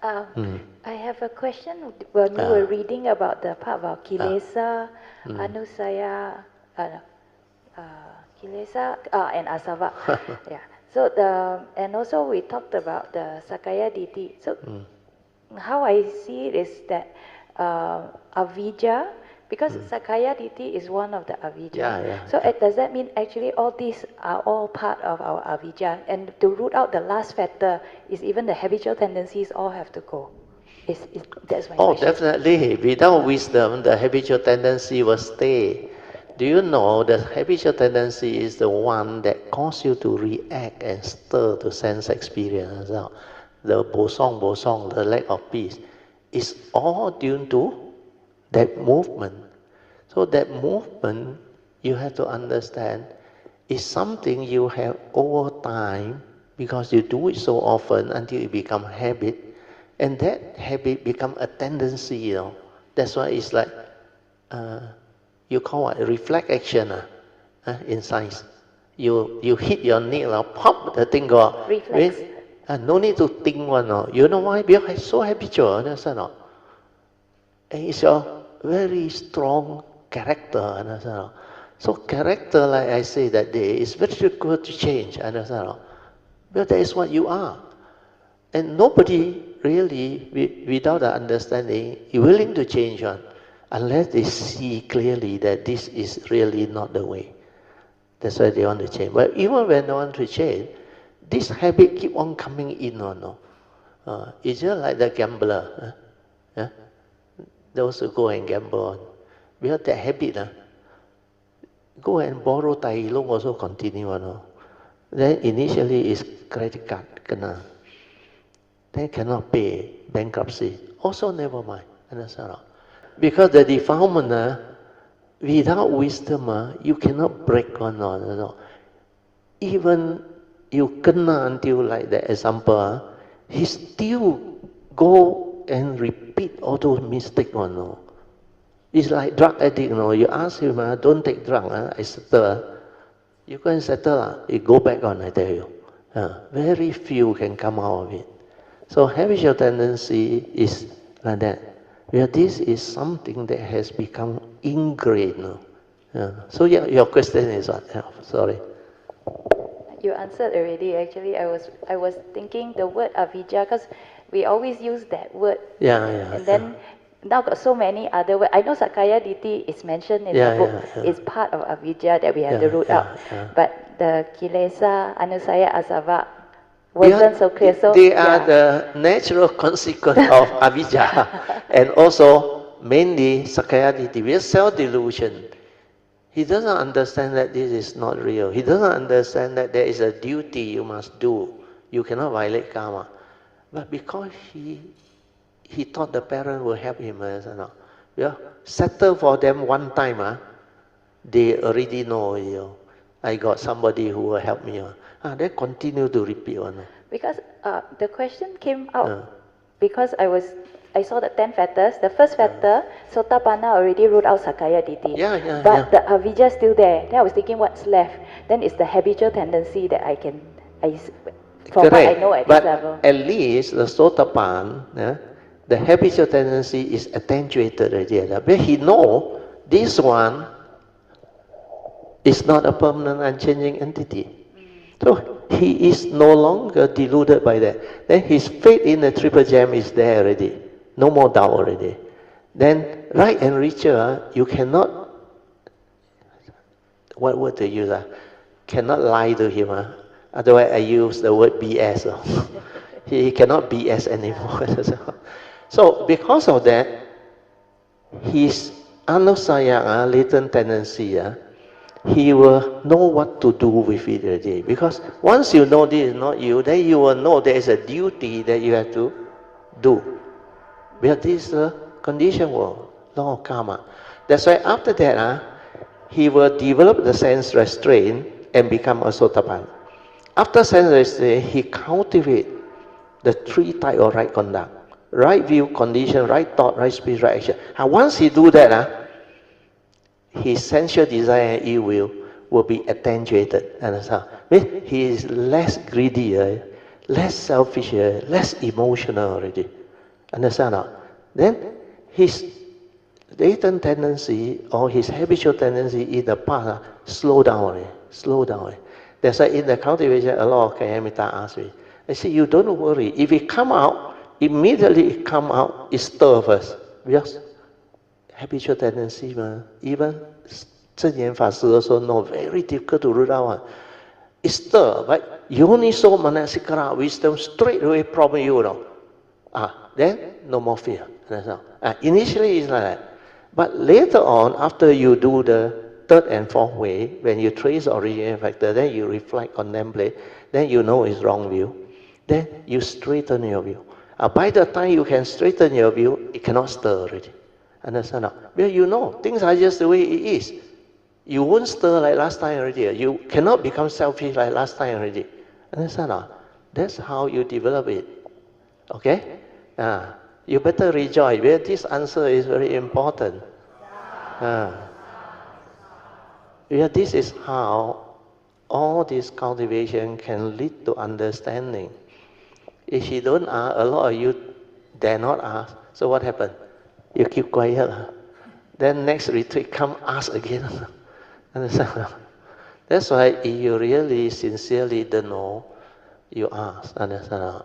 I have a question. When we were reading about the part about kilesa, anusaya, kilesa, and asava. Yeah. So and also we talked about the sakaya ditti. So how I see it is that avijja, because sakaya ditti is one of the avijja. So does that mean actually all these are all part of our avijja? And to root out the last factor is even the habitual tendencies all have to go. That's my question. Definitely. Without wisdom, the habitual tendency will stay. Do you know the habitual tendency is the one that causes you to react and stir the sense experience? The bosong, the lack of peace, is all due to that movement. So that movement, you have to understand, is something you have over time because you do it so often until it becomes habit, and that habit become a tendency. That's why it's like you call it reflex action in science. You hit your nail, pop, the thing go out. Reflex. No need to think one. You know why? Because it's so habitual. Understand? And it's a very strong character. So character, like I say that day, is very difficult to change. Understand? Because that is what you are. And nobody really, without the understanding, is willing to change one, unless they see clearly that this is really not the way. That's why they want to change. But even when they want to change, this habit keep on coming in. It's just like the gambler. Those who go and gamble, because that habit, go and borrow tai long also continue. Then initially is credit card, then cannot pay, bankruptcy. Also never mind. Understand? Because the defilement, without wisdom, you cannot break one. Even you kena until like the example, he still go and repeat all those mistakes. It's like drug addict. You ask him, don't take drug, I settle. You go and settle, you go back on, I tell you. Very few can come out of it. So habitual tendency is like that. Where this is something that has become ingrained. So your question is what? Sorry. You answered already. Actually, I was thinking the word avijja, because we always use that word. And then now got so many other words. I know sakaya ditti is mentioned in the book. It's part of avijja that we have to root out. But the kilesa, anusaya, asava wasn't so clear. So they are the natural consequence of avijja, and also mainly sakaya ditti. We are self-delusion. He doesn't understand that this is not real. He doesn't understand that there is a duty you must do. You cannot violate karma. But because he thought the parent will help him, settle for them one time, they already know, I got somebody who will help me. They continue to repeat. Because the question came out because I saw the 10 factors. The first factor, Sotapanna already ruled out Sakaya Ditti. But the avijja is still there. Then I was thinking what's left. Then it's the habitual tendency that from what I know at this level. At least the Sotapan, the habitual tendency is attenuated already. But he know this one is not a permanent unchanging entity. So he is no longer deluded by that. Then his faith in the triple gem is there already. No more doubt already. Then right and richer, you cannot, what word to use? Cannot lie to him. Otherwise I use the word BS. He cannot BS anymore. So because of that, his anusaya, latent tendency, he will know what to do with it already. Because once you know this is not you, then you will know there is a duty that you have to do. Because this is a conditioned world, law of karma. That's why after that, he will develop the sense restraint and become a sotapan. After sense restraint, he cultivates the 3 types of right conduct. Right view, condition, right thought, right speech, right action. And once he do that, his sensual desire and ill will be attenuated. Understand? He is less greedy, less selfish, less emotional already. Understand or not? Then his latent tendency or his habitual tendency in the past, slow down. That's why in the cultivation, a lot of Kayamita asked me, I say, you don't worry. If it come out, immediately it come out, it stir first. Because habitual tendency, even Zhen Fashi also know, very difficult to root out. It stir, but you only show manasika wisdom, straight away problem you know. Then no more fear. Initially it's like that. But later on, after you do the third and fourth way, when you trace the originating factor, then you reflect, contemplate, then you know it's wrong view. Then you straighten your view. By the time you can straighten your view, it cannot stir already. Understand? Because you know, things are just the way it is. You won't stir like last time already. You cannot become selfish like last time already. Understand? That's how you develop it. Okay? You better rejoice, because this answer is very important. Because this is how all this cultivation can lead to understanding. If you don't ask, a lot of you dare not ask. So what happened? You keep quiet. Then next retreat, come ask again. Understand? That's why if you really sincerely don't know, you ask. Understand?